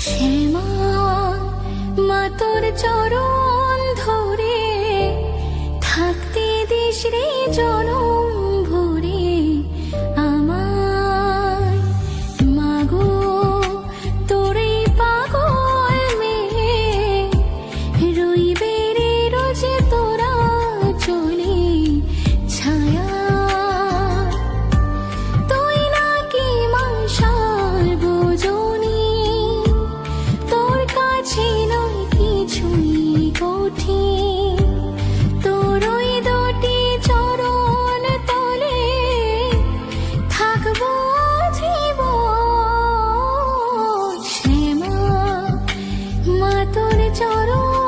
শ্যামা মা তোর চরণ ধরে থাকতে দিস রে জনম ভরে আমায়। মাগো তোরে পাগল মেয়ে রইবে রে রোজ তোরা চলে ছায়া। তুই নাকি মাশাল বোঝনি, তোর কাছে নয় কিছুই কঠিন। তোর ওই দুটি চরণ তলে থাকবো জীবন। শ্যামা মা তোর চরণ